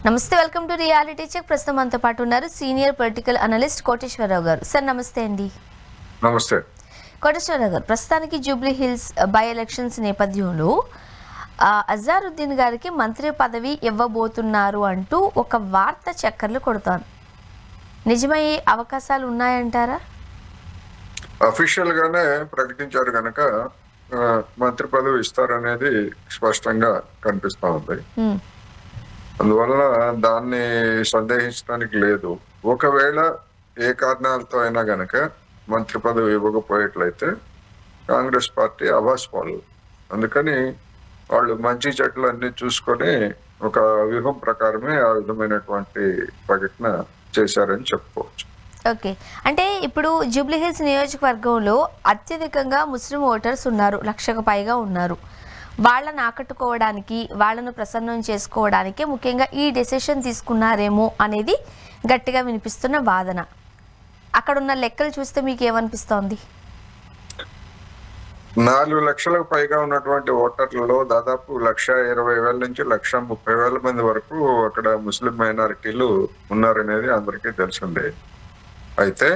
నమస్తే, welcome to reality check. ప్రస్తుతం మనతో పాటు ఉన్నారు సీనియర్ పొలిటికల్ అనలిస్ట్ కోటేశ్వరరావు గారు. సార్ నమస్తే అండి. నమస్తే కోటేశ్వరరావు గారు, ప్రస్తుతానికి జూబ్లీ హిల్స్ బై ఎలక్షన్స్ నేపథ్యంలో అజారుద్దీన్ గారికి మంత్రి పదవి ఇవ్వబోతున్నారు అంటూ ఒక వార్త చక్కర్లు కొడతాను. నిజమయ్యే అవకాశాలు ఉన్నాయంటారా? అఫీషియల్ గానే ప్రకటించారు కనుక మంత్రి పదవి ఇస్తారనేది స్పష్టంగా కనిపిస్తా ఉంది. అందువల్ల దాన్ని సందేహించడానికి లేదు. ఒకవేళ ఏ కారణాలతో అయినా గనక మంత్రి పదవి ఇవ్వకపోయేట్లయితే కాంగ్రెస్ పార్టీ అభాస్పాలు. అందుకని వాళ్ళు మంచి చెట్లు అన్ని చూసుకొని ఒక వ్యూహం ప్రకారమే ఆ విధమైనటువంటి ప్రకటన చేశారని చెప్పుకోవచ్చు. ఓకే, అంటే ఇప్పుడు జూబ్లీ హిల్స్ నియోజకవర్గంలో అత్యధికంగా ముస్లిం ఓటర్స్ ఉన్నారు, 1,00,000కు పైగా ఉన్నారు. వాళ్ళని ఆకట్టుకోవడానికి, వాళ్ళను ప్రసన్నం చేసుకోవడానికి ముఖ్యంగా ఈ డెసిషన్ తీసుకున్నారేమో అనేది గట్టిగా వినిపిస్తున్న వాదన. అక్కడున్న లెక్కలు చూస్తే మీకు ఏమనిపిస్తోంది? 4 లక్షలకు పైగా ఉన్నటువంటి ఓటర్లలో దాదాపు 1,20,000 నుంచి 1,30,000 మంది వరకు అక్కడ ముస్లిం మైనారిటీలు ఉన్నారనేది అందరికీ తెలిసిందే. అయితే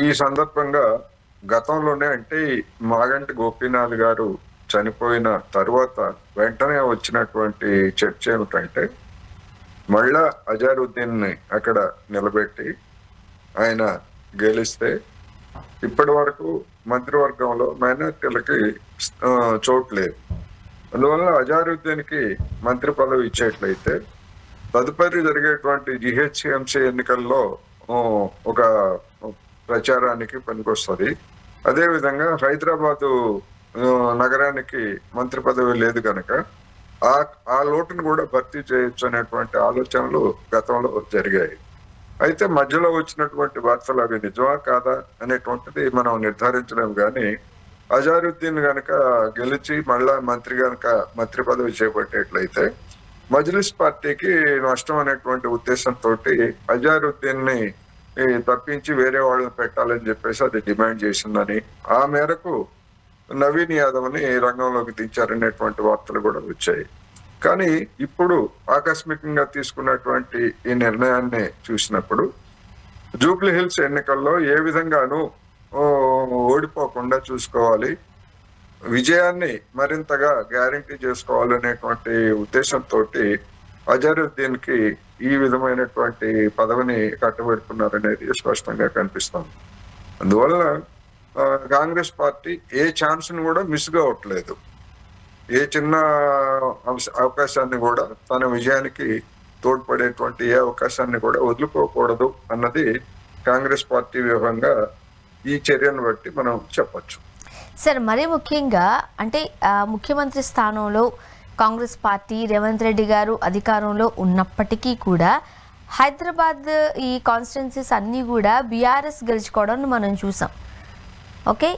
ఈ సందర్భంగా గతంలోనే, అంటే మాగంటి గోపీనాథ్ గారు చనిపోయిన తర్వాత వెంటనే వచ్చినటువంటి చర్చ ఏమిటంటే, మళ్ళా అజారుద్దీన్ ని అక్కడ నిలబెట్టి ఆయన గెలిస్తే ఇప్పటి వరకు మంత్రివర్గంలో మైనార్టీలకి చోటు లేదు. అందువల్ల అజారుద్దీన్ కి మంత్రి పదవి ఇచ్చేట్లయితే తదుపరి జరిగేటువంటి జిహెచ్ఎంసీ ఎన్నికల్లో ఒక ప్రచారానికి పనికొస్తుంది. అదేవిధంగా హైదరాబాదు నగరానికి మంత్రి పదవి లేదు కనుక ఆ లోటును కూడా భర్తీ చేయొచ్చు అనేటువంటి ఆలోచనలు గతంలో జరిగాయి. అయితే మధ్యలో వచ్చినటువంటి వార్తలు అవి నిజమా కాదా అనేటువంటిది మనం నిర్ధారించలేము. కానీ అజారుద్దీన్ గనక గెలిచి మళ్ళా మంత్రి పదవి చేపట్టేట్లయితే మజ్లిస్ పార్టీకి నష్టం అనేటువంటి ఉద్దేశంతో అజారుద్దీన్ ని తప్పించి వేరే వాళ్ళని పెట్టాలని చెప్పేసి అది డిమాండ్ చేసిందని, ఆ మేరకు నవీన్ యాదవ్ ని రంగంలోకి దించారనేటువంటి వార్తలు కూడా వచ్చాయి. కానీ ఇప్పుడు ఆకస్మికంగా తీసుకున్నటువంటి ఈ నిర్ణయాన్ని చూసినప్పుడు జూబ్లీ హిల్స్ ఎన్నికల్లో ఏ విధంగానూ ఓడిపోకుండా చూసుకోవాలి, విజయాన్ని మరింతగా గ్యారంటీ చేసుకోవాలనేటువంటి ఉద్దేశంతో అజారుద్దీన్ కి ఈ విధమైనటువంటి పదవిని కట్టబెడుతున్నారనేది స్పష్టంగా కనిపిస్తుంది. అందువల్ల కాంగ్రెస్ పార్టీ ఏ ఛాన్స్ ని కూడా మిస్ కావట్లేదు. ఏ చిన్న అవకాశాన్ని కూడా, తన విజయానికి తోడ్పడేటువంటి ఏ అవకాశాన్ని కూడా వదులుకోకూడదు అన్నది కాంగ్రెస్ పార్టీ వ్యూహంగా ఈ చర్యను బట్టి మనం చెప్పచ్చు. సార్, మరీ ముఖ్యంగా అంటే ముఖ్యమంత్రి స్థానంలో కాంగ్రెస్ పార్టీ రేవంత్ రెడ్డి గారు అధికారంలో ఉన్నప్పటికీ కూడా హైదరాబాద్ ఈ కాన్స్టిట్యున్సీస్ అన్నీ కూడా బీఆర్ఎస్ గెలుచుకోవడం మనం చూసాం. ఓకే,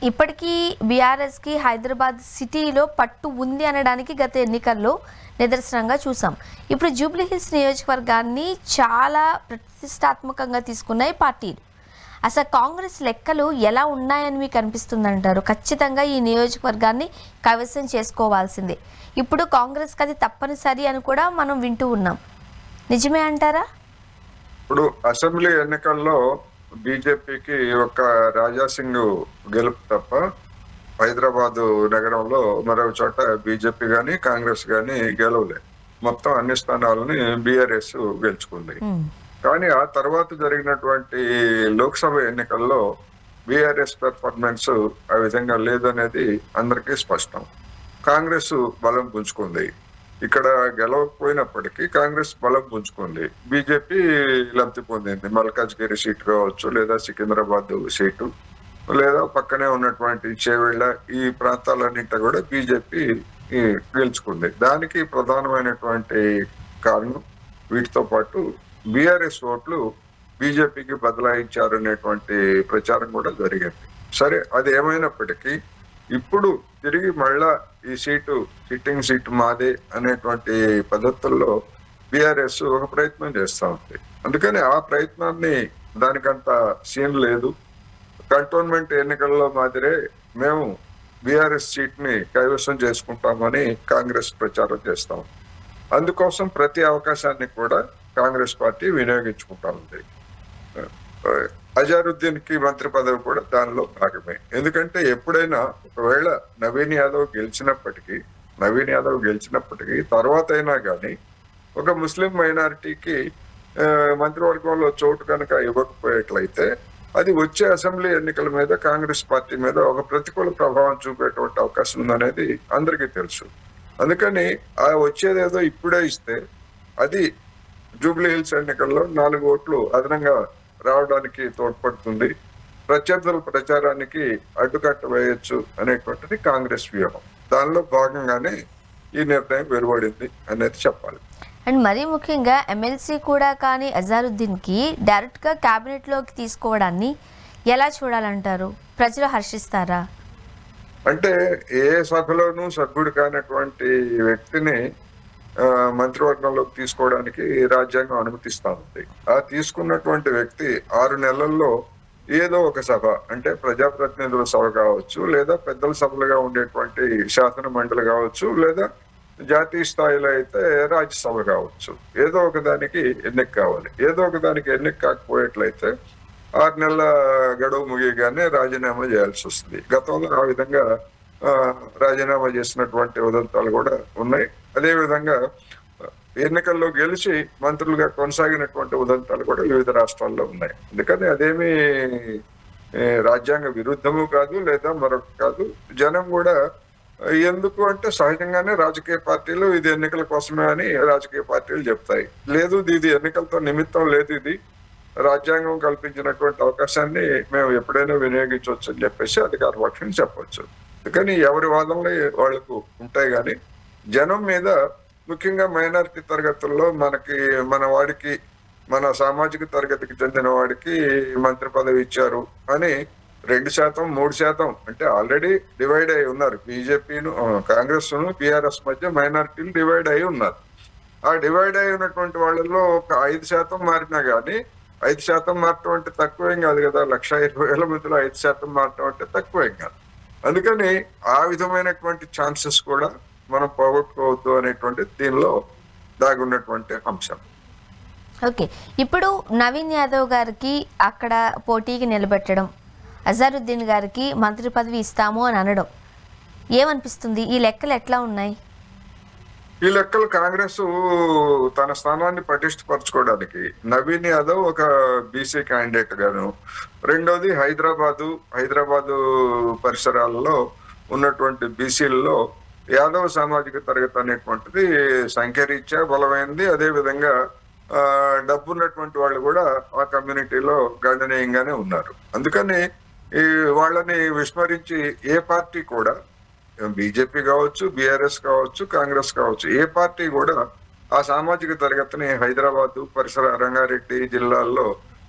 ఇప్పటికీ బీఆర్ఎస్కి హైదరాబాద్ సిటీలో పట్టు ఉంది అనడానికి గత ఎన్నికల్లో నిదర్శనంగా చూసాం. ఇప్పుడు జూబ్లీ హిల్స్ నియోజకవర్గాన్ని చాలా ప్రతిష్టాత్మకంగా తీసుకున్నాయి పార్టీలు. అసలు కాంగ్రెస్ లెక్కలు ఎలా ఉన్నాయని మీకు అనిపిస్తుందంటారు? ఖచ్చితంగా ఈ నియోజకవర్గాన్ని కైవసం చేసుకోవాల్సిందే, ఇప్పుడు కాంగ్రెస్కి అది తప్పనిసరి అని కూడా మనం వింటూ ఉన్నాం. నిజమే అంటారా? ఇప్పుడు అసెంబ్లీ ఎన్నికల్లో బీజేపీకి ఒక రాజాసింగ్ గెలుపు తప్ప హైదరాబాదు నగరంలో మరో చోట బీజేపీ గాని కాంగ్రెస్ గాని గెలవలే. మొత్తం అన్ని స్థానాలని బీఆర్ఎస్ గెలుచుకుంది. కానీ ఆ తర్వాత జరిగినటువంటి లోక్సభ ఎన్నికల్లో బీఆర్ఎస్ పెర్ఫార్మెన్స్ ఆ విధంగా లేదనేది అందరికీ స్పష్టం. కాంగ్రెస్ బలం పుంజుకుంది. ఇక్కడ గెలవకపోయినప్పటికీ కాంగ్రెస్ బలం పుంజుకుంది. బీజేపీ లబ్ధి పొందింది. మల్కాజ్గిరి సీటు కావచ్చు, లేదా సికింద్రాబాద్ సీటు, లేదా పక్కనే ఉన్నటువంటి చేవెళ్ళ, ఈ ప్రాంతాలన్నింటి కూడా బీజేపీ గెలుచుకుంది. దానికి ప్రధానమైనటువంటి కారణం వీటితో పాటు బీఆర్ఎస్ ఓట్లు బీజేపీకి బదలాయించారు అనేటువంటి ప్రచారం కూడా జరిగింది. సరే, అది ఏమైనప్పటికీ ఇప్పుడు తిరిగి మళ్ళా ఈ సిట్టింగ్ సీటు మాదే అనేటువంటి పద్ధతుల్లో బీఆర్ఎస్ ఒక ప్రయత్నం చేస్తా ఉంది. అందుకని ఆ ప్రయత్నాన్ని దానికంత సీన్ లేదు. కంటోన్మెంట్ ఎన్నికల్లో మాదిరే మేము బీఆర్ఎస్ సీట్ ని కైవసం చేసుకుంటామని కాంగ్రెస్ ప్రచారం చేస్తాం. అందుకోసం ప్రతి అవకాశాన్ని కూడా కాంగ్రెస్ పార్టీ వినియోగించుకుంటా ఉంది. అజారుద్దీన్ కి మంత్రి పదవి కూడా దానిలో భాగమే. ఎందుకంటే ఎప్పుడైనా ఒకవేళ నవీన్ యాదవ్ గెలిచినప్పటికీ తర్వాత అయినా కానీ ఒక ముస్లిం మైనారిటీకి మంత్రివర్గంలో చోటు కనుక ఇవ్వకపోయేట్లయితే అది వచ్చే అసెంబ్లీ ఎన్నికల మీద కాంగ్రెస్ పార్టీ మీద ఒక ప్రతికూల ప్రభావం చూపేటువంటి అవకాశం ఉందనేది అందరికీ తెలుసు. అందుకని ఆ వచ్చేదేదో ఇప్పుడే ఇస్తే అది జూబ్లీ హిల్స్ ఎన్నికల్లో 4 ఓట్లు అదనంగా రావడానికి తోడ్పడుతుంది, ప్రత్యర్థుల ప్రచారానికి అడ్డుకట్ట వేయొచ్చు అనేటువంటిది కాంగ్రెస్ వ్యూహం. దానిలో భాగంగానే ఈ నిర్ణయం వెలువడింది అనేది చెప్పాలి. అండ్ మరీ ముఖ్యంగా ఎమ్మెల్సీ కూడా కానీ అజారుద్దీన్కి డైరెక్ట్గా క్యాబినెట్లోకి తీసుకోవడాన్ని ఎలా చూడాలంటారు? ప్రజలు హర్షిస్తారా? అంటే ఏ సభలోనూ సభ్యుడు కానటువంటి వ్యక్తిని మంత్రివర్గంలోకి తీసుకోవడానికి రాజ్యాంగం అనుమతిస్తా ఉంది. ఆ తీసుకున్నటువంటి వ్యక్తి 6 నెలల్లో ఏదో ఒక సభ, అంటే ప్రజాప్రతినిధుల సభ కావచ్చు, లేదా పెద్దల సభలుగా ఉండేటువంటి శాసన మండలి కావచ్చు, లేదా జాతీయ స్థాయిలో అయితే రాజ్యసభ కావచ్చు, ఏదో ఒక దానికి ఎన్నిక కావాలి. ఏదో ఒక దానికి ఎన్నిక కాకపోయేట్లయితే 6 నెలల గడువు ముగియగానే రాజీనామా చేయాల్సి వస్తుంది. గతంలో ఆ విధంగా రాజీనామా చేసినటువంటి ఉదంతాలు కూడా ఉన్నాయి. అదేవిధంగా ఎన్నికల్లో గెలిచి మంత్రులుగా కొనసాగినటువంటి ఉదంతాలు కూడా వివిధ రాష్ట్రాల్లో ఉన్నాయి. అందుకని అదేమీ రాజ్యాంగ విరుద్ధము కాదు, లేదా మరొక కాదు. జనం కూడా ఎందుకు అంటే సహజంగానే రాజకీయ పార్టీలు ఇది ఎన్నికల కోసమే అని రాజకీయ పార్టీలు చెప్తాయి. లేదు, ఇది ఎన్నికలతో నిమిత్తం లేదు, ఇది రాజ్యాంగం కల్పించినటువంటి అవకాశాన్ని మేము ఎప్పుడైనా వినియోగించవచ్చు అని చెప్పేసి అధికార పక్షం చెప్పవచ్చు. కానీ ఎవరి వాదనలు వాళ్లకు ఉంటాయి. కానీ జనం మీద, ముఖ్యంగా మైనారిటీ తరగతుల్లో మన సామాజిక తరగతికి చెందిన వాడికి మంత్రి పదవి ఇచ్చారు అని 2%, 3% అంటే ఆల్రెడీ డివైడ్ అయి ఉన్నారు. బీజేపీను, కాంగ్రెస్, బీఆర్ఎస్ మధ్య మైనారిటీలు డివైడ్ అయి ఉన్నారు. ఆ డివైడ్ అయి ఉన్నటువంటి వాళ్ళలో ఒక 5% మారినా కానీ, 5% మారటం అంటే తక్కువేం కాదు కదా. 1,20,000 మందిలో 5% మారటం అంటే తక్కువేం కాదు. అందుకని ఆ విధమైనటువంటి ఛాన్సెస్ కూడా మనం పోగొట్టుకోవద్దు అనేటువంటి దీనిలో దాగి ఉన్నటువంటి అంశం. ఓకే, ఇప్పుడు నవీన్ యాదవ్ గారికి అక్కడ పోటీకి నిలబెట్టడం, అజారుద్దీన్ గారికి మంత్రి పదవి ఇస్తాము అని అనడం ఏమనిపిస్తుంది? ఈ లెక్కలు ఎట్లా ఉన్నాయి? ఈ లెక్కలు కాంగ్రెస్ తన స్థానాన్ని పటిష్టపరచుకోవడానికి, నవీన్ యాదవ్ ఒక బీసీ క్యాండిడేట్ గాను, రెండోది హైదరాబాదు పరిసరాల్లో ఉన్నటువంటి బీసీలలో యాదవ్ సామాజిక తరగతి అనేటువంటిది సంఖ్యారీత్యా బలమైంది. అదేవిధంగా డబ్బున్నటువంటి వాళ్ళు కూడా ఆ కమ్యూనిటీలో గణనీయంగానే ఉన్నారు. అందుకని వాళ్ళని విస్మరించి ఏ పార్టీ కూడా, బీజేపీ కావచ్చు, బీఆర్ఎస్ కావచ్చు, కాంగ్రెస్ కావచ్చు, ఏ పార్టీ కూడా ఆ సామాజిక తరగతిని హైదరాబాదు పరిసర రంగారెడ్డి జిల్లాల్లో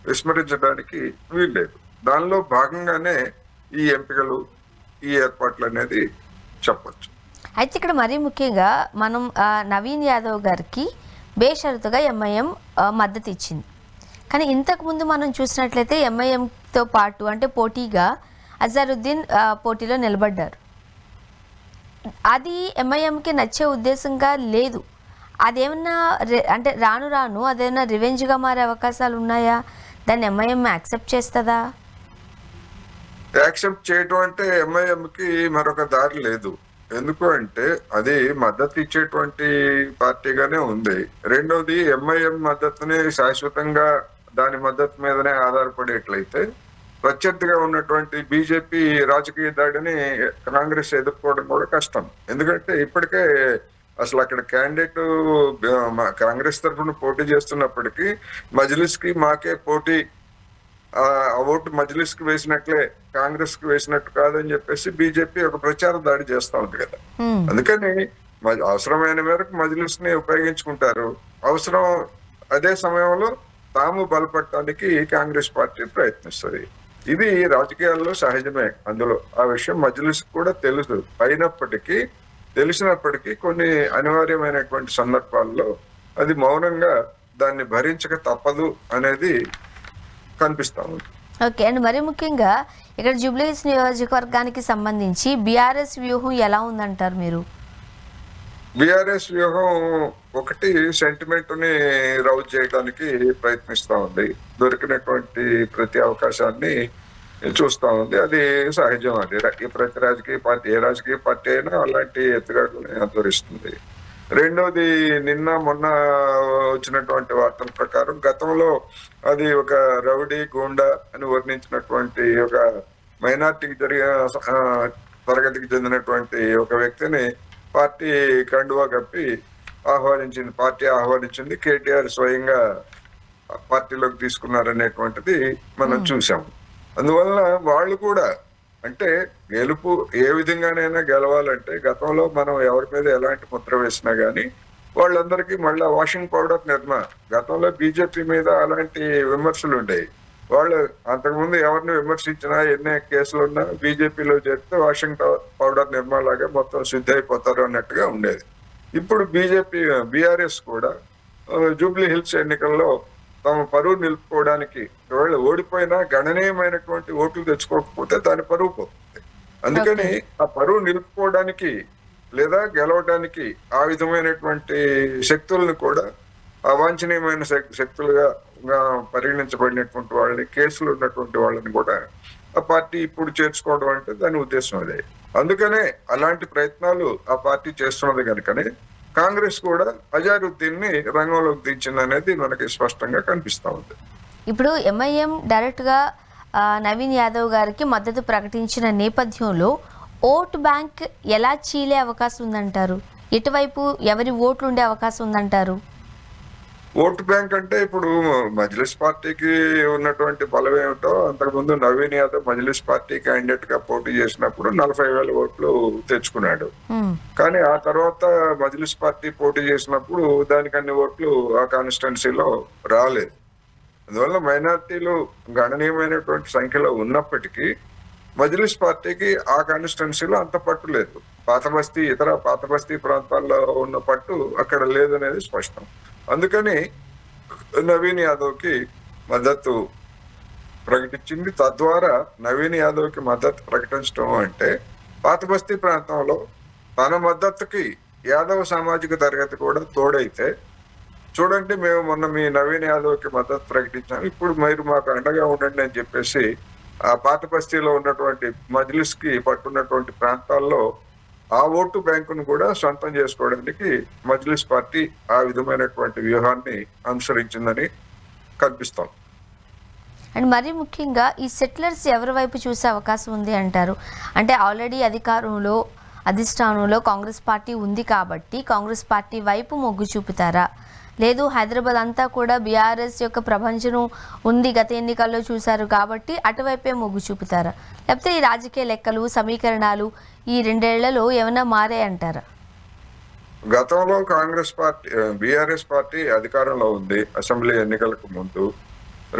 విస్మరించడానికి వీల్లేదు. దానిలో భాగంగానే ఈ ఎంపికలు, ఈ ఏర్పాట్లు అనేది చెప్పచ్చు. అయితే ఇక్కడ మరీ ముఖ్యంగా మనం నవీన్ యాదవ్ గారికి బేషరతుగా ఎంఐఎం మద్దతు ఇచ్చింది. కానీ ఇంతకుముందు మనం చూసినట్లయితే ఎంఐఎంతో పాటు అంటే పోటీగా అజారుద్దీన్ పోటీలో నిలబడ్డారు. అది ఎంఐఎంకి నచ్చే ఉద్దేశంగా లేదు. అదేమన్నా అంటే రాను అదేమన్నా రివెంజ్గా మారే అవకాశాలు ఉన్నాయా? దాన్ని ఎంఐఎం యాక్సెప్ట్ చేస్తుందా? యాక్సెప్ట్ చేయటం అంటే ఎంఐఎంకి మరొక దారి లేదు. ఎందుకు అంటే అది మద్దతు ఇచ్చేటువంటి పార్టీగానే ఉంది. రెండోది, ఎంఐఎం మద్దతుని శాశ్వతంగా దాని మద్దతు మీదనే ఆధారపడేట్లయితే ప్రత్యర్థిగా ఉన్నటువంటి బీజేపీ రాజకీయ దాడిని కాంగ్రెస్ ఎదుర్కోవడం కూడా కష్టం. ఎందుకంటే ఇప్పటికే అసలు అక్కడ క్యాండిడేట్ కాంగ్రెస్ తరఫున పోటీ చేస్తున్నప్పటికీ మజ్లిస్ కి మాకే పోటీ, ఆ ఓటు మజ్లిస్ కి వేసినట్లే కాంగ్రెస్ కి వేసినట్టు కాదని చెప్పేసి బీజేపీ ఒక ప్రచార దాడి చేస్తా ఉంది కదా. అందుకని అవసరమైన మేరకు మజ్లిస్ ని ఉపయోగించుకుంటారు. అవసరం అదే సమయంలో తాము బలపడటానికి కాంగ్రెస్ పార్టీ ప్రయత్నిస్తుంది. ఇది రాజకీయాల్లో సహజమే. అందులో ఆ విషయం మజ్లిస్ కూడా తెలుసు. తెలిసినప్పటికీ కొన్ని అనివార్యమైనటువంటి సందర్భాల్లో అది మౌనంగా దాన్ని భరించక తప్పదు అనేది కనిపిస్తా ఉంది. ఓకే, అండ్ మరీ ముఖ్యంగా ఇక్కడ జూబ్లీహిల్స్ నియోజకవర్గానికి సంబంధించి బీఆర్ఎస్ వ్యూహం ఎలా ఉందంటారు మీరు? బీఆర్ఎస్ వ్యూహం ఒకటి సెంటిమెంట్ ని రౌజ్ చేయడానికి ప్రయత్నిస్తా ఉంది. దొరికినటువంటి ప్రతి అవకాశాన్ని చూస్తా ఉంది. అది సహజం. అది ప్రతి రాజకీయ పార్టీ, ఏ రాజకీయ పార్టీ అయినా అలాంటి ఎత్తుగడలని అనుసరిస్తుంది. రెండోది, నిన్న మొన్న వచ్చినటువంటి వార్తల ప్రకారం గతంలో అది ఒక రౌడీ గూండా అని వర్ణించినటువంటి ఒక మైనార్టీకి తరగతికి చెందినటువంటి ఒక వ్యక్తిని పార్టీ కండువా కప్పి ఆహ్వానించింది. పార్టీ ఆహ్వానించింది. కేటీఆర్ స్వయంగా పార్టీలోకి తీసుకున్నారనేటువంటిది మనం చూసాం. అందువల్ల వాళ్ళు కూడా అంటే గెలుపు ఏ విధంగానైనా గెలవాలంటే గతంలో మనం ఎవరి మీద ఎలాంటి ముద్ర వేసినా గానీ వాళ్ళందరికీ మళ్ళా వాషింగ్ పౌడర్ నిర్మా. గతంలో బీజేపీ మీద అలాంటి విమర్శలు ఉండేవి. వాళ్ళు అంతకుముందు ఎవరిని విమర్శించినా, ఎన్ని కేసులు ఉన్నా బీజేపీలో చేరితే వాషింగ్ పౌడర్ నిర్మా లాగా మొత్తం శుద్ధి అయిపోతారు అన్నట్టుగా ఉండేది. ఇప్పుడు బీఆర్ఎస్ కూడా జూబ్లీ హిల్స్ ఎన్నికల్లో తమ పరువు నిలుపుకోవడానికి ఒకవేళ ఓడిపోయినా గణనీయమైనటువంటి ఓట్లు తెచ్చుకోకపోతే దాని పరువు పోతుంది. అందుకని ఆ పరువు నిలుపుకోవడానికి లేదా గెలవడానికి ఆ విధమైనటువంటి శక్తులను కూడా అవాంఛనీయమైన శక్తులుగా పరిగణించబడినటువంటి వాళ్ళని, కేసులు ఉన్నటువంటి వాళ్ళని కూడా ఆ పార్టీ ఇప్పుడు చేర్చుకోవడం అంటే దాని ఉద్దేశం అదే. అందుకనే అలాంటి ప్రయత్నాలు ఆ పార్టీ చేస్తున్నది కనుకనే కాంగ్రెస్ కూడా అజారుద్దీన్ ని రంగంలోకి దించింది అనేది మనకి స్పష్టంగా కనిపిస్తా ఉంది. ఇప్పుడు ఎంఐఎం డైరెక్ట్ గా నవీన్ యాదవ్ గారికి మద్దతు ప్రకటించిన నేపథ్యంలో ఓట్ బ్యాంక్ ఎలా చీలే అవకాశం ఉందంటారు? ఎటువైపు ఎవరి ఓట్లు ఉండే అవకాశం ఉందంటారు? ఓటు బ్యాంక్ అంటే ఇప్పుడు మజ్లిస్ పార్టీకి ఉన్నటువంటి బలం ఏమిటో, అంతకుముందు నవీన్ యాదవ్ మజ్లిస్ పార్టీ క్యాండిడేట్ గా పోటీ చేసినప్పుడు 40,000 ఓట్లు తెచ్చుకున్నాడు. కానీ ఆ తర్వాత మజ్లిస్ పార్టీ పోటీ చేసినప్పుడు దానికి అన్ని ఓట్లు ఆ కాన్స్టిట్యున్సీలో రాలేదు. అందువల్ల మైనార్టీలు గణనీయమైనటువంటి సంఖ్యలో ఉన్నప్పటికీ మజ్లిస్ పార్టీకి ఆ కాన్స్టిట్యున్సీలో అంత పట్టు లేదు. ఇతర పాత బస్తీ ప్రాంతాల్లో ఉన్న పట్టు అక్కడ లేదనేది స్పష్టం. అందుకని నవీన్ యాదవ్ కి మద్దతు ప్రకటించింది. తద్వారా నవీన్ యాదవ్ కి మద్దతు ప్రకటించడం అంటే పాత బస్తీ ప్రాంతంలో తన మద్దతుకి యాదవ్ సామాజిక తరగతి కూడా తోడైతే, చూడండి మేము మొన్న మీ నవీన్ యాదవ్ కి మద్దతు ప్రకటించాము, ఇప్పుడు మీరు మాకు అండగా ఉండండి అని చెప్పేసి ఆ పాత బస్తీలో ఉన్నటువంటి మజ్లిస్ కి పట్టున్నటువంటి ప్రాంతాల్లో ఆ ఓటు బ్యాంకును కూడా సొంతం చేసుకోవడానికి మజ్లిస్ పార్టీ ఆ విధమైనటువంటి వ్యూహాన్ని అనుసరించిందని కనిపిస్తాం. అండ్ మరీ ముఖ్యంగా ఈ సెటిలర్స్ ఎవరి వైపు చూసే అవకాశం ఉంది అంటారు? అంటే ఆల్రెడీ అధిష్టానంలో కాంగ్రెస్ పార్టీ ఉంది కాబట్టి కాంగ్రెస్ పార్టీ వైపు మొగ్గు చూపుతారా, లేదు హైదరాబాద్ అంతా కూడా బీఆర్ఎస్ యొక్క ప్రభంజనం ఉంది, గత ఎన్నికల్లో చూశారు కాబట్టి అటువైపే మొగ్గు చూపుతారా, లేకపోతే ఈ రాజకీయ లెక్కలు సమీకరణాలు ఈ 2 ఏళ్లలో ఏమైనా మారాయంటారా? గతంలో కాంగ్రెస్ పార్టీ బీఆర్ఎస్ పార్టీ అధికారంలో ఉంది అసెంబ్లీ ఎన్నికలకు ముందు.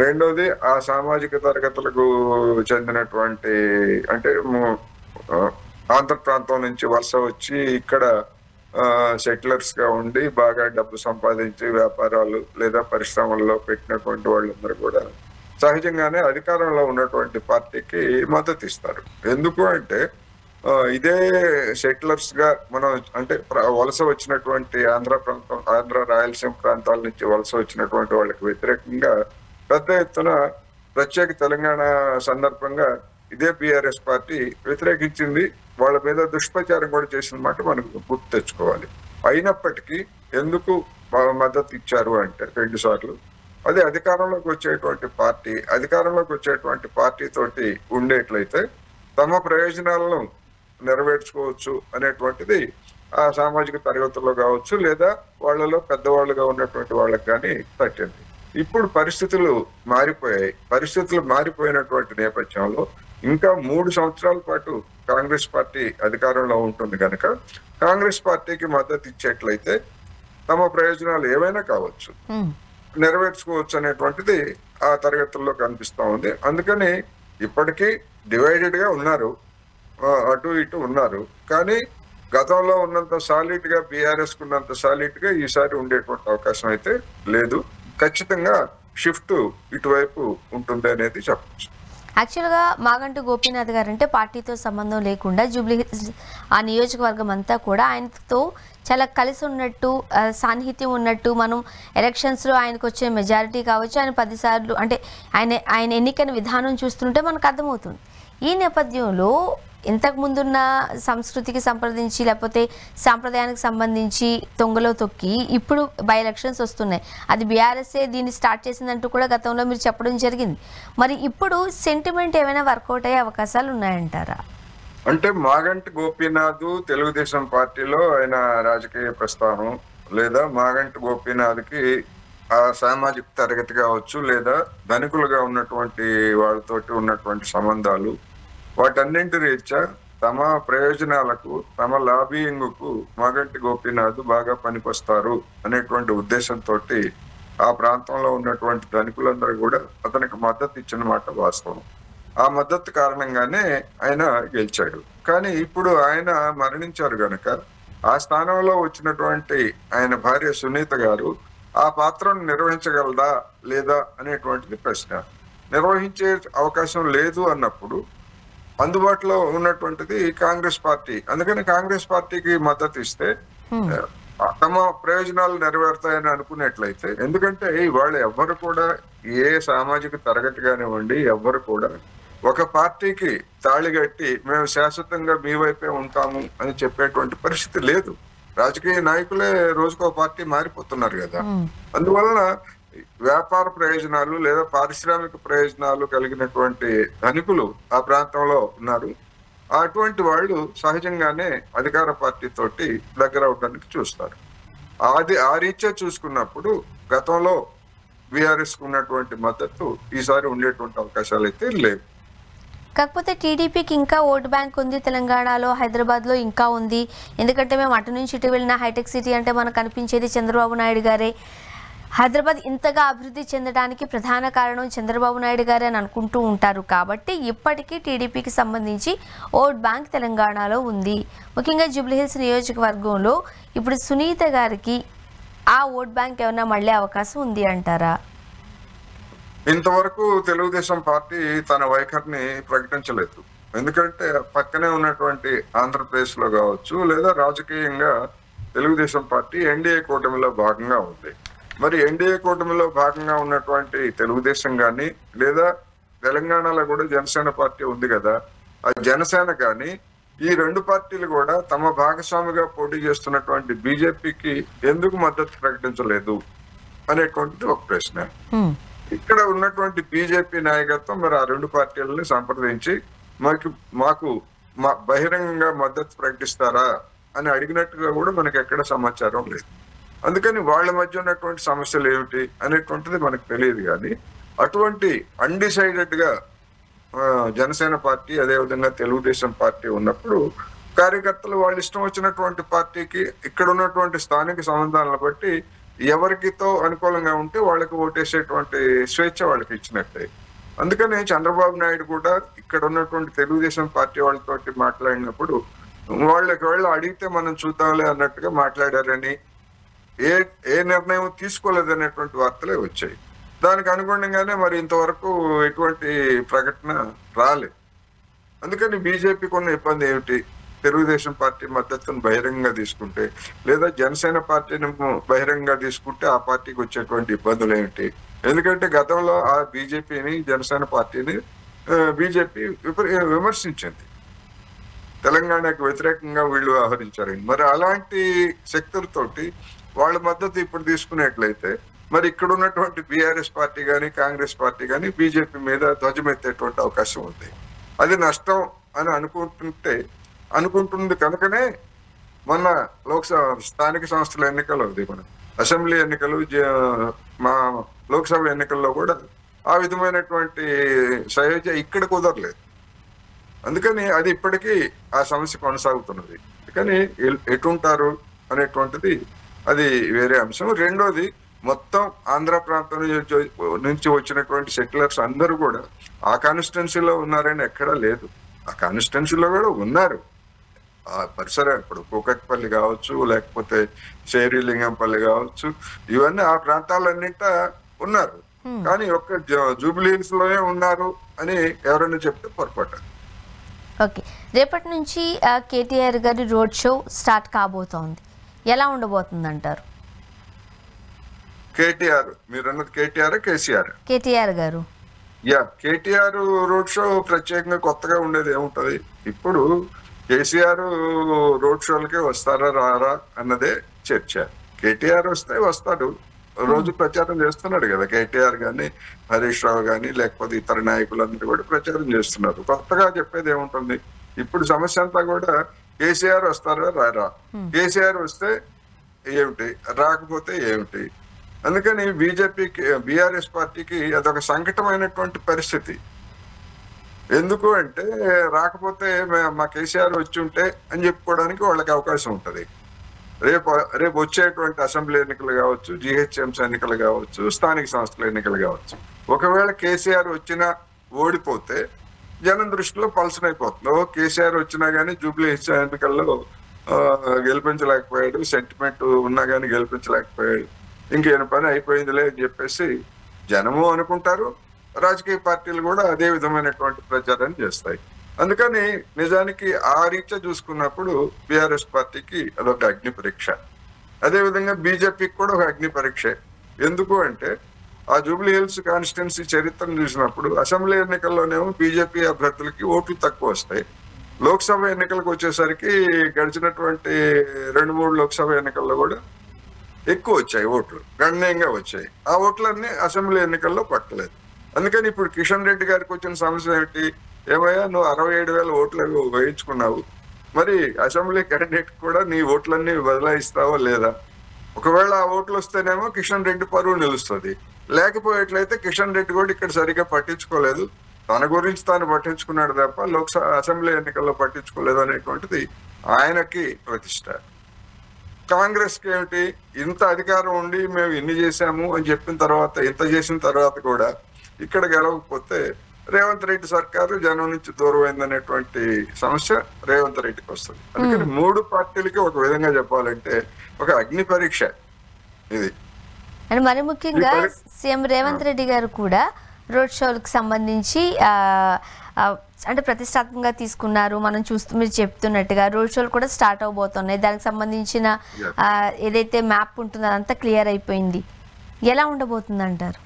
రెండోది, ఆ సామాజిక తరగతులకు చెందినటువంటి అంటే ఆంధ్ర ప్రాంతం నుంచి వలస వచ్చి ఇక్కడ సెటిలర్స్ గా ఉండి బాగా డబ్బు సంపాదించి వ్యాపారాలు లేదా పరిశ్రమల్లో పెట్టినటువంటి వాళ్ళందరూ కూడా సహజంగానే అధికారంలో ఉన్నటువంటి పార్టీకి మద్దతు ఇస్తారు. ఎందుకు అంటే ఇదే సెటిలర్స్ గా మనం అంటే వలస వచ్చినటువంటి ఆంధ్ర రాయలసీమ ప్రాంతాల నుంచి వలస వచ్చినటువంటి వాళ్ళకి వ్యతిరేకంగా పెద్ద ఎత్తున ప్రత్యేక తెలంగాణ సందర్భంగా ఇదే బీఆర్ఎస్ పార్టీ వ్యతిరేకించింది. వాళ్ళ మీద దుష్ప్రచారం కూడా చేసిన మాట మనకు గుర్తు తెచ్చుకోవాలి. అయినప్పటికీ ఎందుకు మద్దతు ఇచ్చారు అంటే 2 సార్లు అది అధికారంలోకి వచ్చేటువంటి పార్టీ తోటి ఉండేట్లయితే తమ ప్రయోజనాలను నెరవేర్చుకోవచ్చు అనేటువంటిది ఆ సామాజిక తరగతుల్లో కావచ్చు లేదా వాళ్ళలో పెద్దవాళ్ళుగా ఉన్నటువంటి వాళ్ళకి కానీ తట్టింది. ఇప్పుడు పరిస్థితులు మారిపోయినటువంటి నేపథ్యంలో ఇంకా 3 సంవత్సరాల పాటు కాంగ్రెస్ పార్టీ అధికారంలో ఉంటుంది కనుక కాంగ్రెస్ పార్టీకి మద్దతు ఇచ్చేట్లయితే తమ ప్రయోజనాలు ఏవైనా కావచ్చు నెరవేర్చుకోవచ్చు అనేటువంటిది ఆ తరగతుల్లో కనిపిస్తా ఉంది. అందుకని ఇప్పటికీ డివైడెడ్ గా ఉన్నారు, అటు ఇటు ఉన్నారు. కానీ గతంలో ఉన్నంత సాలిడ్ గా బీఆర్ఎస్ కున్నంత సాలిడ్ గా ఈసారి ఉండేటువంటి అవకాశం అయితే లేదు. ఖచ్చితంగా షిఫ్ట్ ఇటువైపు ఉంటుంది అనేది చెప్పచ్చు. యాక్చువల్గా మాగంటి గోపీనాథ్ గారు అంటే పార్టీతో సంబంధం లేకుండా జూబ్లీహిల్స్ ఆ నియోజకవర్గం అంతా కూడా ఆయనతో చాలా కలిసి ఉన్నట్టు సాన్నిహిత్యం ఉన్నట్టు మనం ఎలక్షన్స్లో ఆయనకు వచ్చే మెజారిటీ కావచ్చు, ఆయన 10 సార్లు అంటే ఆయన ఎన్నికైన విధానం చూస్తుంటే మనకు అర్థమవుతుంది. ఈ నేపథ్యంలో ఇంతకుముందున్న సంస్కృతికి సంప్రదించి లేకపోతే సాంప్రదాయానికి సంబంధించి తొంగలో తొక్కి ఇప్పుడు బై ఎలక్షన్స్ వస్తున్నాయి. అది బీఆర్ఎస్ఏ దీన్ని స్టార్ట్ చేసిందంటూ కూడా గతంలో మీరు చెప్పడం జరిగింది. మరి ఇప్పుడు సెంటిమెంట్ ఏమైనా వర్కౌట్ అయ్యే అవకాశాలు ఉన్నాయంటారా? అంటే మాగంటి గోపీనాథ్ తెలుగుదేశం పార్టీలో ఆయన రాజకీయ ప్రస్థానం, లేదా మాగంటి గోపీనాథ్కి ఆ సామాజిక తరగతి కావచ్చు, లేదా ధనికులుగా ఉన్నటువంటి వాళ్ళతోటి ఉన్నటువంటి సంబంధాలు, వాటన్నింటి రీత్యా తమ ప్రయోజనాలకు, తమ లాబియింగ్కు మాగంటి గోపీనాథ్ బాగా పనికొస్తారు అనేటువంటి ఉద్దేశంతో ఆ ప్రాంతంలో ఉన్నటువంటి ధనికులందరూ కూడా అతనికి మద్దతు ఇచ్చిన మాట వాస్తవం. ఆ మద్దతు కారణంగానే ఆయన గెలిచాడు. కానీ ఇప్పుడు ఆయన మరణించారు గనక ఆ స్థానంలో వచ్చినటువంటి ఆయన భార్య సునీత గారు ఆ పాత్రను నిర్వహించగలదా లేదా అనేటువంటిది ప్రశ్న. నిర్వహించే అవకాశం లేదు అన్నప్పుడు అందుబాటులో ఉన్నటువంటిది కాంగ్రెస్ పార్టీ. అందుకని కాంగ్రెస్ పార్టీకి మద్దతు ఇస్తే తమ ప్రయోజనాలు నెరవేరుతాయని అనుకున్నట్లయితే, ఎందుకంటే వాళ్ళు ఎవ్వరు కూడా ఏ సామాజిక తరగతి కానివ్వండి, ఎవ్వరు కూడా ఒక పార్టీకి తాళిగట్టి మేము శాశ్వతంగా మీ వైపే ఉంటాము అని చెప్పేటువంటి పరిస్థితి లేదు. రాజకీయ నాయకులే రోజుకో పార్టీ మారిపోతున్నారు కదా. అందువలన వ్యాపార ప్రయోజనాలు లేదా పారిశ్రామిక ప్రయోజనాలు కలిగినటువంటి ధనికులు ఆ ప్రాంతంలో ఉన్నారు. అటువంటి వాళ్ళు సహజంగానే అధికార పార్టీ తోటి దగ్గర అవడానికి చూస్తారు. అది ఆ రీత్యా చూసుకున్నప్పుడు గతంలో బీఆర్ఎస్ కు ఉన్నటువంటి మద్దతు ఈసారి ఉండేటువంటి అవకాశాలు అయితే లేవు. కాకపోతే టీడీపీకి ఇంకా ఓట్ బ్యాంక్ ఉంది తెలంగాణలో, హైదరాబాద్లో ఇంకా ఉంది. ఎందుకంటే మేము అటు నుంచి ఇటు వెళ్ళిన హైటెక్ సిటీ అంటే మనకు కనిపించేది చంద్రబాబు నాయుడు గారే. హైదరాబాద్ ఇంతగా అభివృద్ధి చెందడానికి ప్రధాన కారణం చంద్రబాబు నాయుడు గారే అని అనుకుంటూ ఉంటారు. కాబట్టి ఇప్పటికీ టీడీపీకి సంబంధించి ఓట్ బ్యాంక్ తెలంగాణలో ఉంది. ముఖ్యంగా జూబ్లీహిల్స్ నియోజకవర్గంలో ఇప్పుడు సునీత గారికి ఆ ఓట్ బ్యాంక్ ఏమైనా మళ్ళీ అవకాశం ఉంది అంటారా? ఇంతవరకు తెలుగుదేశం పార్టీ తన వైఖరిని ప్రకటించలేదు. ఎందుకంటే పక్కనే ఉన్నటువంటి ఆంధ్రప్రదేశ్ లో కావచ్చు, లేదా రాజకీయంగా తెలుగుదేశం పార్టీ ఎన్డీఏ కూటమిలో భాగంగా ఉంది. మరి ఎన్డీఏ కూటమిలో భాగంగా ఉన్నటువంటి తెలుగుదేశం కానీ, లేదా తెలంగాణలో కూడా జనసేన పార్టీ ఉంది కదా, ఆ జనసేన కానీ ఈ రెండు పార్టీలు కూడా తమ భాగస్వామిగా పోటీ చేస్తున్నటువంటి బీజేపీకి ఎందుకు మద్దతు ప్రకటించలేదు అనేటువంటిది ఒక ప్రశ్న. ఇక్కడ ఉన్నటువంటి బీజేపీ నాయకత్వం మరి ఆ రెండు పార్టీలని సంప్రదించి మాకు బహిరంగంగా మద్దతు ప్రకటిస్తారా అని అడిగినట్టుగా కూడా మనకి ఎక్కడ సమాచారం లేదు. అందుకని వాళ్ళ మధ్య ఉన్నటువంటి సమస్యలు ఏమిటి అనేటువంటిది మనకు తెలియదు. కానీ అటువంటి అన్డిసైడెడ్ గా జనసేన పార్టీ, అదేవిధంగా తెలుగుదేశం పార్టీ ఉన్నప్పుడు కార్యకర్తలు వాళ్ళు ఇష్టం వచ్చినటువంటి పార్టీకి ఇక్కడ ఉన్నటువంటి స్థానిక సంబంధాలను బట్టి ఎవరికితో అనుకూలంగా ఉంటే వాళ్ళకి ఓటేసేటువంటి స్వేచ్ఛ వాళ్ళకి ఇచ్చినట్టే. అందుకని చంద్రబాబు నాయుడు కూడా ఇక్కడ ఉన్నటువంటి తెలుగుదేశం పార్టీ వాళ్ళతోటి మాట్లాడినప్పుడు వాళ్ళకి వాళ్ళు అడిగితే మనం చూద్దాంలే అన్నట్టుగా మాట్లాడారని, ఏ నిర్ణయం తీసుకోలేదనేటువంటి వార్తలే వచ్చాయి. దానికి అనుగుణంగానే మరి ఇంతవరకు ఎటువంటి ప్రకటన రాలేదు. అందుకని బీజేపీకి ఉన్న ఇబ్బంది ఏమిటి? తెలుగుదేశం పార్టీ మద్దతును బహిరంగంగా తీసుకుంటే, లేదా జనసేన పార్టీని బహిరంగంగా తీసుకుంటే ఆ పార్టీకి వచ్చేటువంటి ఇబ్బందులు ఏమిటి? ఎందుకంటే గతంలో ఆ బీజేపీని, జనసేన పార్టీని బీజేపీ విమర్శించింది. తెలంగాణకు వ్యతిరేకంగా వీళ్ళు వ్యవహరించారని. మరి అలాంటి శక్తులతోటి వాళ్ళ మద్దతు ఇప్పుడు తీసుకున్నట్లయితే మరి ఇక్కడ ఉన్నటువంటి బీఆర్ఎస్ పార్టీ కానీ, కాంగ్రెస్ పార్టీ కానీ బీజేపీ మీద ధ్వజమెత్తేటువంటి అవకాశం ఉంది. అది నష్టం అని అనుకుంటుంది కనుకనే మొన్న లోక్సభ స్థానిక సంస్థల ఎన్నికలు ఉంది, మన అసెంబ్లీ ఎన్నికలు, మా లోక్సభ ఎన్నికల్లో కూడా ఆ విధమైనటువంటి సయోధ్య ఇక్కడ కుదరలేదు. అందుకని అది ఇప్పటికీ ఆ సమస్య కొనసాగుతున్నది. కానీ ఎటుంటారు అనేటువంటిది అది వేరే అంశం. రెండోది, మొత్తం ఆంధ్ర ప్రాంతం నుంచి వచ్చినటువంటి సెటిలర్స్ అందరూ కూడా ఆ కాన్స్టిట్యున్సీలో ఉన్నారని ఎక్కడా లేదు. ఆ కాన్స్టిట్యున్సీలో కూడా ఉన్నారు. ఆ పరిసర ఇప్పుడు కూకట్పల్లి కావచ్చు, లేకపోతే శేరిలింగంపల్లి కావచ్చు, ఇవన్నీ ఆ ప్రాంతాలన్నింట ఉన్నారు. కానీ ఒక్క జూబ్లీ హిల్స్ లోనే ఉన్నారు అని ఎవరైనా చెప్తే పొరపాటు. ఓకే, రేపటి నుంచి కేటీఆర్ గారి రోడ్ షో స్టార్ట్ కాబోతోంది, ఎలా ఉండబోతుంది అంటారు? కేటీఆర్, మీరు అన్నది కేటీఆర్ కేసీఆర్? కేటీఆర్ గారు. కేటీఆర్ రోడ్ షో ప్రత్యేకంగా కొత్తగా ఉండేది ఏముంటది? ఇప్పుడు కేసీఆర్ రోడ్ షోలకే వస్తారా రారా అన్నదే చర్చ. కేటీఆర్ వస్తే వస్తాడు, రోజు ప్రచారం చేస్తున్నాడు కదా కేటీఆర్ గాని, హరీష్ రావు గాని, లేకపోతే ఇతర నాయకులందరూ కూడా ప్రచారం చేస్తున్నారు. కొత్తగా చెప్పేది ఏముంటుంది? ఇప్పుడు సమస్య అంతా కూడా కేసీఆర్ వస్తారా రారా, కేసీఆర్ వస్తే ఏమిటి, రాకపోతే ఏమిటి. అందుకని బీజేపీకి, బీఆర్ఎస్ పార్టీకి అదొక సంకటమైనటువంటి పరిస్థితి. ఎందుకు అంటే రాకపోతే మా కేసీఆర్ వచ్చి ఉంటే అని చెప్పుకోవడానికి వాళ్ళకి అవకాశం ఉంటుంది. రేపు వచ్చేటువంటి అసెంబ్లీ ఎన్నికలు కావచ్చు, జిహెచ్ఎంసీ ఎన్నికలు కావచ్చు, స్థానిక సంస్థల ఎన్నికలు కావచ్చు. ఒకవేళ కేసీఆర్ వచ్చినా ఓడిపోతే జనం దృష్టిలో పల్సనైపోతుంది. కేసీఆర్ వచ్చినా గానీ జూబ్లీ హిల్స్ ఎన్నికల్లో గెలిపించలేకపోయాడు, సెంటిమెంట్ ఉన్నా గానీ గెలిపించలేకపోయాడు, ఇంకేం పని అయిపోయిందిలే అని చెప్పేసి జనము అనుకుంటారు. రాజకీయ పార్టీలు కూడా అదే విధమైనటువంటి ప్రచారాన్ని చేస్తాయి. అందుకని నిజానికి ఆ రీత్యా చూసుకున్నప్పుడు బీఆర్ఎస్ పార్టీకి అదొక అగ్ని పరీక్ష. అదేవిధంగా బీజేపీకి కూడా ఒక అగ్ని పరీక్ష. ఎందుకు అంటే ఆ జూబ్లీ హిల్స్ కాన్స్టిట్యున్సీ చరిత్రను చూసినప్పుడు అసెంబ్లీ ఎన్నికల్లోనేమో బీజేపీ అభ్యర్థులకి ఓట్లు తక్కువ వస్తాయి. లోక్సభ ఎన్నికలకు వచ్చేసరికి గడిచినటువంటి 2-3 లోక్సభ ఎన్నికల్లో కూడా ఎక్కువ వచ్చాయి ఓట్లు, గణనీయంగా వచ్చాయి. ఆ ఓట్లన్నీ అసెంబ్లీ ఎన్నికల్లో పట్టలేదు. అందుకని ఇప్పుడు కిషన్ రెడ్డి గారికి వచ్చిన సమస్య ఏమిటి? ఏమయ్యా, నువ్వు 67,000 ఓట్లు వేయించుకున్నావు, మరి అసెంబ్లీ క్యాండిడేట్ కూడా నీ ఓట్లన్నీ బదలాయిస్తావో లేదా? ఒకవేళ ఆ ఓట్లు వస్తేనేమో కిషన్ రెడ్డి పరువు నిలుస్తుంది, లేకపోయేట్లయితే కిషన్ రెడ్డి కూడా ఇక్కడ సరిగ్గా పట్టించుకోలేదు, తన గురించి తాను పట్టించుకున్నాడు తప్ప లోక్సభ అసెంబ్లీ ఎన్నికల్లో పట్టించుకోలేదు అనేటువంటిది ఆయనకి ప్రతిష్ట. కాంగ్రెస్ కి ఏమిటి? ఇంత అధికారం ఉండి మేము ఇన్ని చేశాము అని చెప్పిన తర్వాత, ఇంత చేసిన తర్వాత కూడా ఇక్కడ గెలవకపోతే రేవంత్ రెడ్డి సర్కారు జనం నుంచి దూరం అయిందనేటువంటి సమస్య రేవంత్ రెడ్డికి వస్తుంది. అందుకని 3 పార్టీలకి ఒక విధంగా చెప్పాలంటే ఒక అగ్ని పరీక్ష ఇది. అండ్ మరి ముఖ్యంగా సీఎం రేవంత్ రెడ్డి గారు కూడా రోడ్ షోలకు సంబంధించి అంటే ప్రతిష్టాత్మకంగా తీసుకున్నారు. మనం మీరు చెప్తున్నట్టుగా రోడ్ షోలు కూడా స్టార్ట్ అవబోతున్నాయి. దానికి సంబంధించిన ఏదైతే మ్యాప్ ఉంటుందో అదంతా క్లియర్ అయిపోయింది. ఎలా ఉండబోతుంది అంటారు?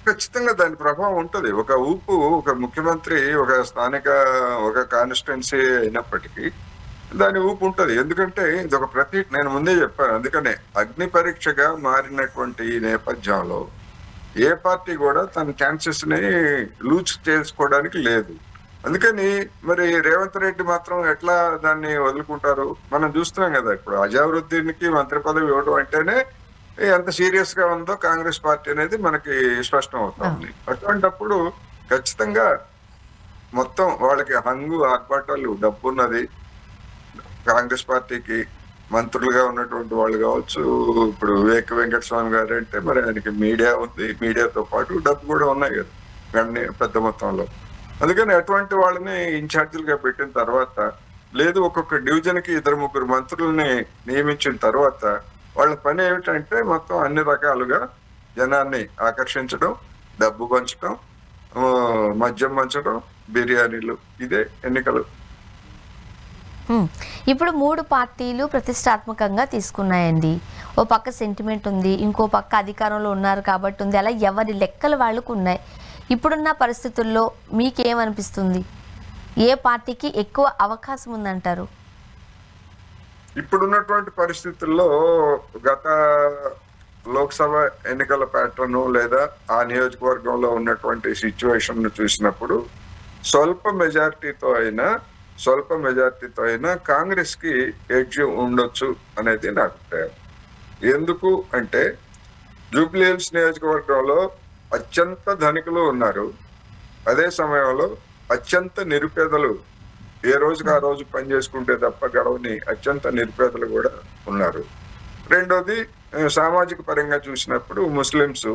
ఖచ్చితంగా దాని ప్రభావం ఉంటుంది. ఒక ఊపు, ఒక ముఖ్యమంత్రి ఒక స్థానిక ఒక కాన్స్టిట్యున్సీ అయినప్పటికీ దాని ఊపు ఉంటుంది. ఎందుకంటే ఇది ఒక నేను ముందే చెప్పాను. అందుకనే అగ్ని పరీక్షగా మారినటువంటి ఈ నేపథ్యంలో ఏ పార్టీ కూడా తన ఛాన్సెస్ ని లూజ్ చేసుకోవడానికి లేదు. అందుకని మరి రేవంత్ రెడ్డి మాత్రం ఎట్లా దాన్ని వదులుకుంటారు? మనం చూస్తున్నాం కదా, ఇప్పుడు అజారుద్దీన్కి మంత్రి పదవి ఇవ్వడం అంటేనే ఎంత సీరియస్ గా ఉందో కాంగ్రెస్ పార్టీ అనేది మనకి స్పష్టం అవుతుంది. అటువంటప్పుడు ఖచ్చితంగా మొత్తం వాళ్ళకి హంగు ఆర్పాటాలు, డబ్బున్నది. కాంగ్రెస్ పార్టీకి మంత్రులుగా ఉన్నటువంటి వాళ్ళు కావచ్చు, ఇప్పుడు వివేక్ వెంకటస్వామి గారు అంటే మరి ఆయనకి మీడియా ఉంది, మీడియాతో పాటు డబ్బు కూడా ఉన్నాయి కదా పెద్ద మొత్తంలో. అందుకని అటువంటి వాళ్ళని ఇన్ఛార్జీలుగా పెట్టిన తర్వాత, లేదు ఒక్కొక్క డివిజన్ కి 2-3 మంత్రుల్ని నియమించిన తర్వాత వాళ్ళ పని ఏమిటంటే మొత్తం అన్ని రకాలుగా జనాన్ని ఆకర్షించడం, డబ్బు పంచడం, మద్యం పంచడం, బిర్యానీలు, ఇదే ఎన్నికలు. ఇప్పుడు 3 పార్టీలు ప్రతిష్టాత్మకంగా తీసుకున్నాయండి. ఓ పక్క సెంటిమెంట్ ఉంది, ఇంకో పక్క అధికారంలో ఉన్నారు కాబట్టి ఉంది. అలా ఎవరి లెక్కలు వాళ్ళకు ఉన్నాయి. ఇప్పుడున్న పరిస్థితుల్లో మీకేమనిపిస్తుంది? ఏ పార్టీకి ఎక్కువ అవకాశం ఉందంటారు? ఇప్పుడున్నటువంటి పరిస్థితుల్లో గత లోక్సభ ఎన్నికల ప్యాటర్న్ లేదా ఆ నియోజకవర్గంలో ఉన్నటువంటి సిచ్యువేషన్ ను చూసినప్పుడు స్వల్ప మెజారిటీతో అయినా కాంగ్రెస్ కి ఎడ్జ్ ఉండొచ్చు అనేది నా అభిప్రాయం. ఎందుకు అంటే జూబ్లీ హిల్స్ నియోజకవర్గంలో అత్యంత ధనికులు ఉన్నారు, అదే సమయంలో అత్యంత నిరుపేదలు, ఏ రోజుకి ఆ రోజు పని చేసుకుంటే తప్ప గడవని అత్యంత నిరుపేదలు కూడా ఉన్నారు. రెండోది సామాజిక పరంగా చూసినప్పుడు ముస్లింస్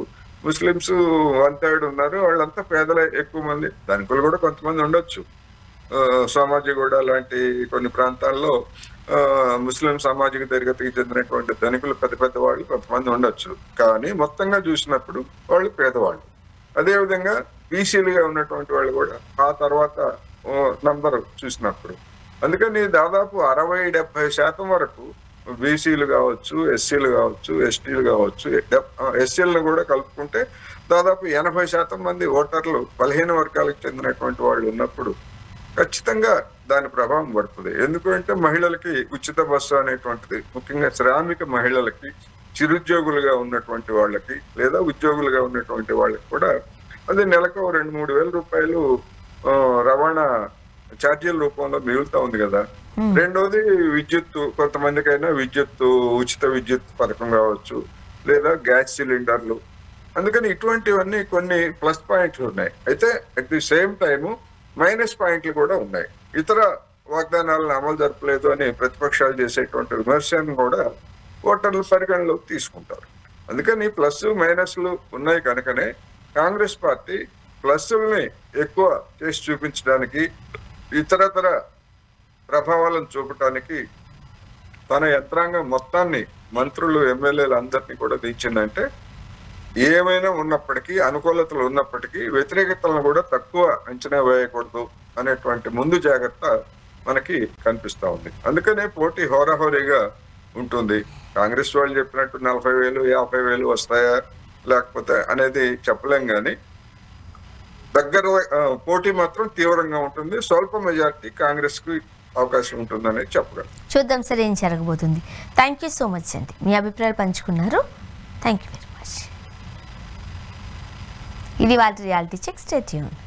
1/3 ఉన్నారు. వాళ్ళంతా పేదలే ఎక్కువ మంది, ధనికులు కూడా కొంతమంది ఉండొచ్చు. సోమాజిగూడ లాంటి కొన్ని ప్రాంతాల్లో ముస్లిం సామాజిక తరగతికి చెందినటువంటి ధనికులు పెద్ద పెద్ద వాళ్ళు కొంతమంది ఉండొచ్చు, కానీ మొత్తంగా చూసినప్పుడు వాళ్ళు పేదవాళ్ళు. అదేవిధంగా బీసీలుగా ఉన్నటువంటి వాళ్ళు కూడా ఆ తర్వాత నంబర్ చూసినప్పుడు, అందుకని దాదాపు 60-70% వరకు బీసీలు కావచ్చు, ఎస్సీలు కావచ్చు, ఎస్టీలు కావచ్చు, ఎస్సీలను కూడా కలుపుకుంటే దాదాపు 80% మంది ఓటర్లు బలహీన వర్గాలకు చెందినటువంటి వాళ్ళు ఉన్నప్పుడు ఖచ్చితంగా దాని ప్రభావం పడుతుంది. ఎందుకంటే మహిళలకి ఉచిత బస్సు అనేటువంటిది, ముఖ్యంగా శ్రామిక మహిళలకి, చిరుద్యోగులుగా ఉన్నటువంటి వాళ్ళకి లేదా ఉద్యోగులుగా ఉన్నటువంటి వాళ్ళకి కూడా అది నెలకు 2-3 వేల రూపాయలు రవాణా ఛార్జీల రూపంలో మిగులుతా ఉంది కదా. రెండోది విద్యుత్తు, కొంతమందికైనా ఉచిత విద్యుత్ పథకం కావచ్చు, లేదా గ్యాస్ సిలిండర్లు. అందుకని ఇటువంటివన్నీ కొన్ని ప్లస్ పాయింట్లు ఉన్నాయి. అయితే at the same time minus పాయింట్లు కూడా ఉన్నాయి. ఇతర వాగ్దానాలను అమలు జరపలేదు అని ప్రతిపక్షాలు చేసేటువంటి విమర్శను కూడా ఓటర్లు పరిగణలోకి తీసుకుంటారు. అందుకని ప్లస్ మైనస్లు ఉన్నాయి కనుకనే కాంగ్రెస్ పార్టీ ప్లస్ని ఎక్కువ చేసి చూపించడానికి, ఇతరతర ప్రభావాలను చూపటానికి తన యంత్రాంగం మొత్తాన్ని, మంత్రులు, ఎమ్మెల్యేలు అందరినీ కూడా దించిందంటే, ఏమైనా ఉన్నప్పటికీ, అనుకూలతలు ఉన్నప్పటికీ వ్యతిరేకతలను కూడా తక్కువ అంచనా వేయకూడదు అనేటువంటి ముందు జాగ్రత్త మనకి కనిపిస్తా ఉంది. అందుకనే పోటీ హోరాహోరీగా ఉంటుంది. కాంగ్రెస్ వాళ్ళు చెప్పినట్టు 40,000, 50,000 వస్తాయా లేకపోతే అనేది చెప్పలేం, కానీ పోటీ మాత్రం తీవ్రంగా ఉంటుంది. స్వల్ప మెజార్టీ కాంగ్రెస్ కి అవకాశం ఉంటుందని చెప్పగలం. చూద్దాం సార్ ఏం జరగబోతుంది. థ్యాంక్ యూ సో మచ్ అండి, మీ అభిప్రాయాలు పంచుకున్నారు. Thank you very much. ఇది వాళ్ళ రియాలిటీ చెక్. Stay tuned.